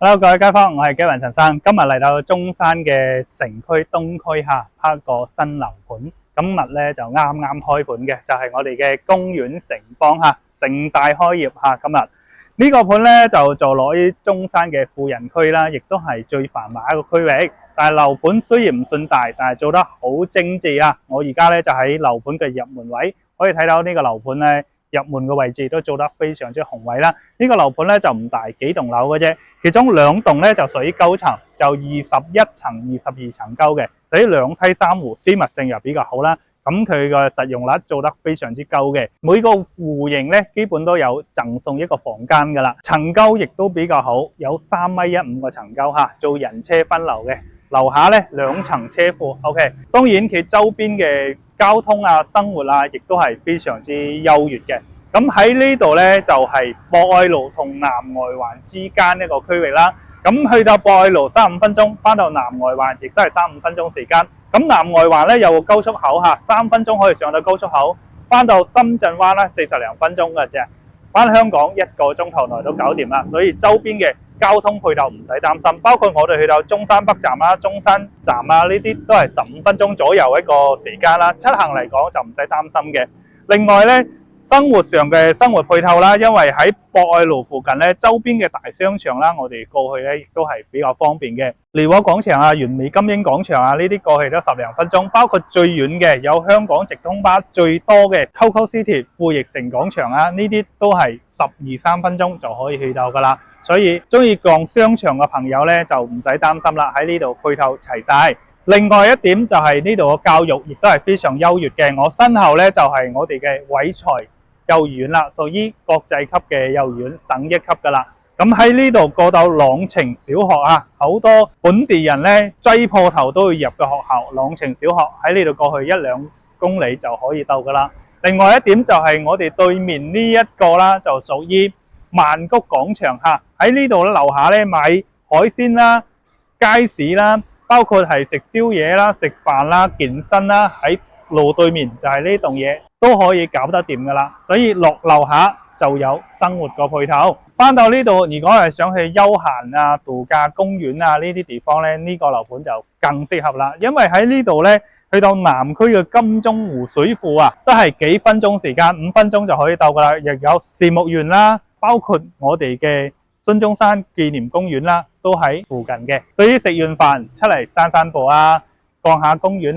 Hello，各位街坊，我係紀雲陳生。今日嚟到中山嘅城區東區拍一個新樓盤。今日咧就啱啱開盤嘅，就係我哋嘅公園城邦盛大開業今日呢個盤咧就坐落於中山嘅富人區啦，亦都係最繁華一個區域。但係樓盤雖然唔算大，但係做得好精緻啊！我而家咧就喺樓盤嘅入門位，可以睇到呢個樓盤咧。入門嘅位置都做得非常之宏偉啦。呢個樓盤咧就唔大，幾棟樓嘅啫，其中兩棟咧就屬於高層，就21層、22層高嘅，所以兩梯三戶，私密性又比較好啦。咁佢嘅實用率做得非常之高嘅，每個戶型咧基本都有贈送一個房間噶啦，層高亦都比較好，有3.15米個層高做人車分流嘅。樓下咧2層車庫 ，OK。當然佢周邊嘅交通生活亦都係非常之優越嘅。咁喺呢度咧就係博愛路同南外環之間一個區域啦。咁去到博愛路35分鐘，翻到南外環亦都係35分鐘時間。咁南外環咧有個高速口3分鐘可以上到高速口，翻到深圳灣咧40零分鐘嘅啫。翻香港1個鐘頭內都搞掂啦，所以周邊嘅交通配套唔使擔心，包括我哋去到中山北站中山站呢啲都係15分鐘左右一個時間啦，出行嚟講就唔使擔心嘅。另外咧，生活上嘅生活配套啦，因為喺博愛路附近咧，周邊嘅大商場啦，我哋過去咧亦都係比較方便嘅。利和廣場完美金鷹廣場呢啲過去都10零分鐘，包括最遠嘅有香港直通巴最多嘅 Coco City 富逸城廣場呢啲都係12-13分鐘就可以去到噶啦。所以中意逛商場嘅朋友咧就唔使擔心啦，喺呢度配套齊晒。另外一點就係呢度嘅教育亦都係非常優越嘅。我身後咧就係我哋嘅偉才幼兒園啦，屬於國際級嘅幼兒園，省1級噶啦。咁喺呢度過到朗晴小學好多本地人咧擠破頭都要入嘅學校。朗晴小學喺呢度過去1-2公里就可以到噶啦。另外一點就係我哋對面呢一個啦，就屬於萬谷廣場喺呢度樓下咧買海鮮啦、街市啦，包括係食宵夜啦、食飯啦、健身啦，喺路對面就係呢棟嘢都可以搞得掂噶啦。所以落樓下就有生活個配套。翻到呢度，如果係想去休閒度假公園呢啲地方咧，呢個樓盤就更適合啦。因為喺呢度咧，去到南區嘅金鐘湖水庫都係幾分鐘時間，5分鐘就可以到噶啦。亦有樹木園啦，包括我哋嘅孫中山紀念公園啦，都喺附近嘅。對於食完飯出嚟散散步逛下公園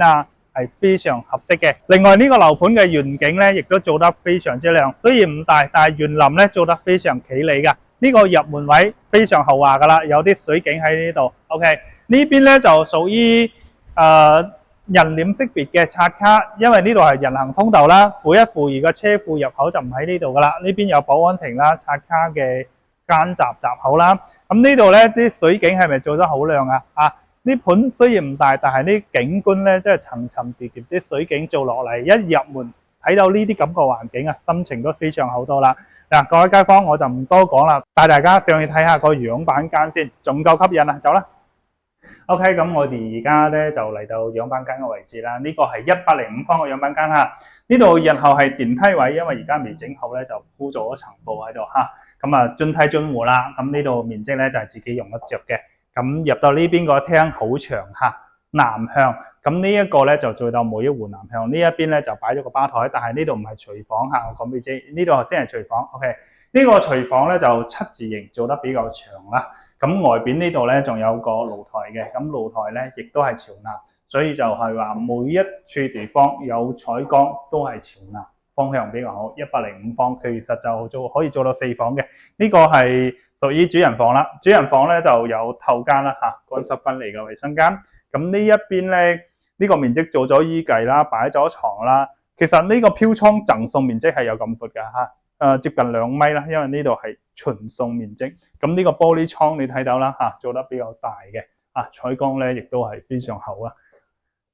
係非常合適嘅。另外呢個樓盤嘅園景咧，亦都做得非常之靚。雖然唔大，但係園林咧做得非常企理噶。呢個入門位非常豪華噶啦，有啲水景喺呢度。OK， 呢邊咧就屬於人臉識別嘅刷卡，因為呢度係人行通道啦。負1、負2嘅車庫入口就唔喺呢度噶啦。呢邊有保安亭啦、刷卡嘅間閘口啦。咁呢度咧啲水景係咪做得好靚呢盤雖然唔大，但係啲景觀咧，即係層層疊疊啲水景做落嚟，一入門睇到呢啲咁嘅環境心情都非常好多啦。嗱，各位街坊，我就唔多講啦，帶大家上去睇下個樣板間先，仲夠吸引走啦。OK， 咁我哋而家咧就嚟到樣板間嘅位置啦。呢個係105方嘅樣板間呢度日後係電梯位，因為而家未整好咧，就鋪咗層布喺度咁進梯進戶啦。咁呢度面積咧就係自己用得着嘅。咁入到呢邊個廳好長南向，咁呢一個咧就做到每一戶南向。呢一邊咧就擺咗個吧台，但係呢度唔係廚房我講俾你知，呢度先係廚房。OK， 呢個廚房咧就7字形，做得比較長啦。咁外邊呢度咧仲有個露台嘅，咁露台咧亦都係朝南，所以就係話每一處地方有採光都係朝南，方向比較好。105方其實就可以做到4房嘅。呢個係屬於主人房啦。主人房咧就有透間啦乾濕分離嘅衛生間。咁呢一邊咧呢個面積做咗衣櫃啦，擺咗床啦。其實呢個飄窗贈送面積係有咁闊㗎接近2米啦，因為呢度係純送面積。咁呢個玻璃窗你睇到啦做得比較大嘅採光咧亦都係非常好啊。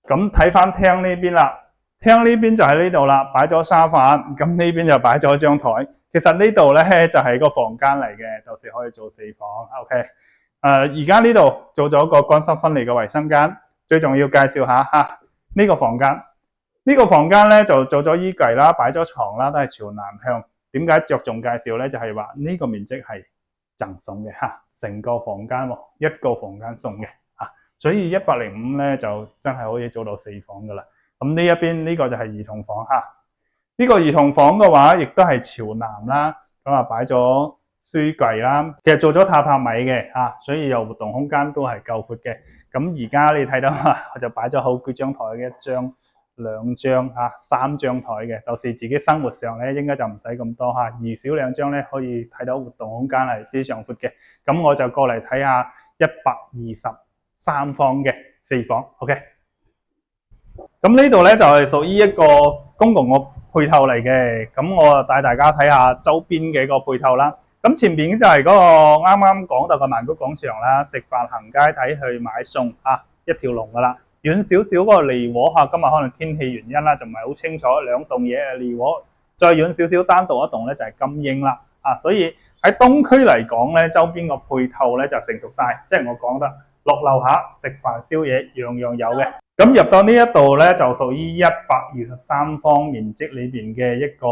咁睇翻廳呢邊啦，廳呢邊就喺呢度啦，擺咗沙發，咁呢邊就擺咗張台。其實呢度咧就係個房間嚟嘅，到時可以做4房。OK， 而家呢度做咗個乾濕分離嘅衛生間。最重要介紹下呢個房間。呢個房間咧就做咗衣櫃啦，擺咗床啦，都係朝南向。點解着重介紹咧？就係話呢個面積係贈送嘅嚇，成個房間喎，一個房間送嘅嚇，所以105咧就真係可以做到4房噶啦。咁呢一邊呢個就係兒童房嚇，呢個兒童房嘅話亦都係朝南啦，咁啊擺咗書櫃啦，其實做咗榻榻米嘅嚇，所以有活動空間都係夠闊嘅。咁而家你睇到我就擺咗好幾張台嘅，1張、2張嚇、3張台嘅，到時自己生活上咧應該就唔使咁多嚇，宜少2張咧可以睇到活動空間係非常闊嘅。咁我就過嚟睇下123方嘅4房 ，OK。咁呢度咧就係屬於一個公共嘅配套嚟嘅，咁我帶大家睇下周邊嘅一個配套啦。咁前邊就係嗰個啱啱講到嘅曼谷廣場啦，食飯行街睇去買餸啊，一條龍噶啦。遠少少嗰個利和嚇，今日可能天氣原因啦，就唔係好清楚。2棟嘢係利和，再遠少少單獨一棟咧就係金英啦。啊，所以喺東區嚟講咧，周邊個配套咧就成熟晒，即係我講得落樓下食飯宵夜樣樣有嘅。咁入到呢一度咧，就屬於123方面積裏邊嘅一個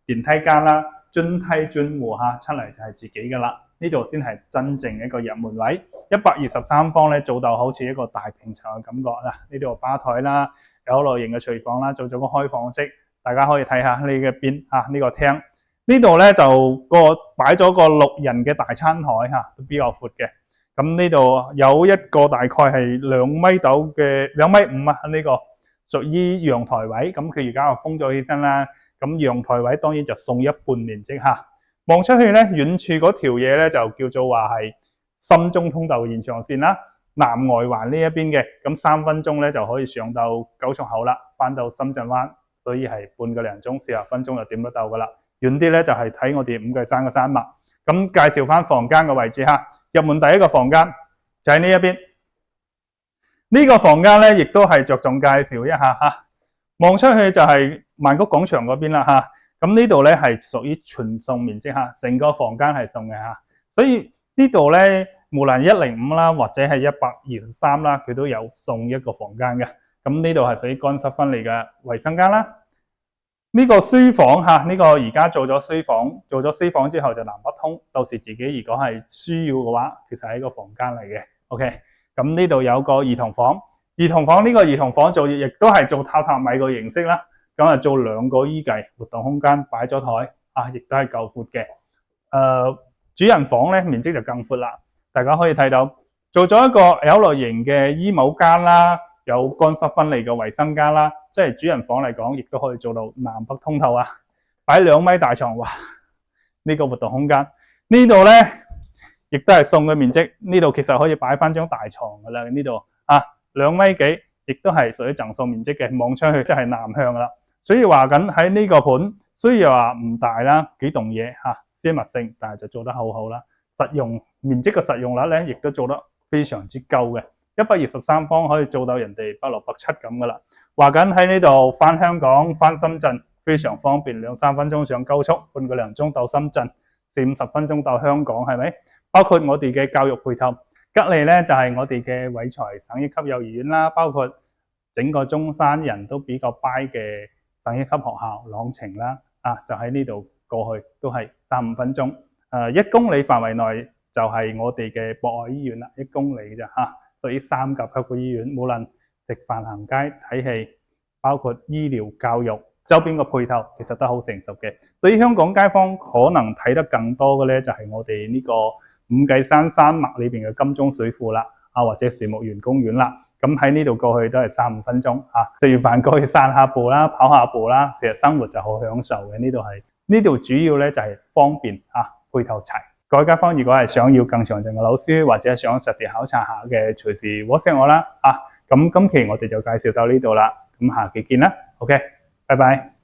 電梯間啦，專梯專戶嚇，出嚟就係自己噶啦。呢度先係真正一個入門位。123方咧做到好似一個大平層嘅感覺啦。呢度吧台啦，L 型嘅廚房啦，做咗個開放式，大家可以睇下呢嘅邊嚇呢個廳。呢度咧就擺咗個6人嘅大餐台嚇，都比較闊嘅。咁呢度有一個大概係2米到嘅2.5米啊，呢個屬於陽台位。咁佢而家又封咗起身啦。咁陽台位當然就送一半面積嚇。望出去咧，遠處嗰條嘢咧就叫做話係深中通道延長線啦，南外環呢一邊嘅。咁3分鐘咧就可以上到9重口啦，翻到深圳灣，所以係半個零鐘40分鐘就點得到噶啦。遠啲咧就係睇我哋五桂山嘅山脈。咁介紹翻房間嘅位置嚇。入門第一個房間就喺呢一邊，呢個房間咧亦都係着重介紹一下嚇。望出去就係曼谷廣場嗰邊啦嚇。咁呢度咧係屬於全送面積嚇，成個房間係送嘅嚇。所以呢度咧無論105啦或者係123啦，佢都有送一個房間嘅。咁呢度係屬於乾濕分離嘅衛生間啦。呢個書房嚇，呢個而家做咗書房，做咗書房之後就南北通。到時自己如果係需要嘅話，其實係一個房間嚟嘅。OK，咁呢度有個兒童房，兒童房呢個兒童房亦都係做榻榻米個形式啦。咁啊做2個衣櫃，活動空間擺咗台啊，亦都係夠闊嘅。主人房咧面積就更闊啦，大家可以睇到做咗一個 L 型嘅衣帽間啦。有乾濕分離嘅衛生間啦，即係主人房嚟講，亦都可以做到南北通透啊！擺2米大床，哇！呢個活動空間呢度咧，亦都係送嘅面積。呢度其實可以擺翻張大床噶啦，呢度啊2米幾，亦都係屬於贈送面積嘅。望出去即係南向噶啦，所以話緊喺呢個盤，雖然話唔大啦，幾棟嘢嚇，私密性，但係就做得好好啦。實用面積嘅實用率咧，亦都做得非常之夠嘅。123方可以做到人哋北6北7咁噶啦，話緊喺呢度翻香港翻深圳非常方便，2-3分鐘上高速，半個零鐘到深圳，40-50分鐘到香港，係咪？包括我哋嘅教育配套，隔離咧就係我哋嘅偉才省一級幼兒園啦，包括整個中山人都比較 buy 嘅省一級學校朗晴啦，就喺呢度過去都係3-5分鐘，1公里範圍內就係我哋嘅博愛醫院啦，1公里咋嚇。屬於3甲級嘅醫院，無論食飯行街睇戲，包括醫療教育周邊嘅配套，其實都好成熟嘅。對於香港街坊可能睇得更多嘅咧，就係我哋呢個五繼山山脈裏邊嘅金鐘水庫啦，或者樹木園公園啦。咁喺呢度過去都係3-5分鐘食完飯過去散下步啦，跑下步啦，其實生活就好享受嘅。呢度主要咧就係方便配套齊。各位街坊，如果係想要更詳盡嘅樓書，或者想實地考察下嘅，隨時 WhatsApp 我啦。咁今期我哋就介紹到呢度啦。咁下期見啦。OK，拜拜。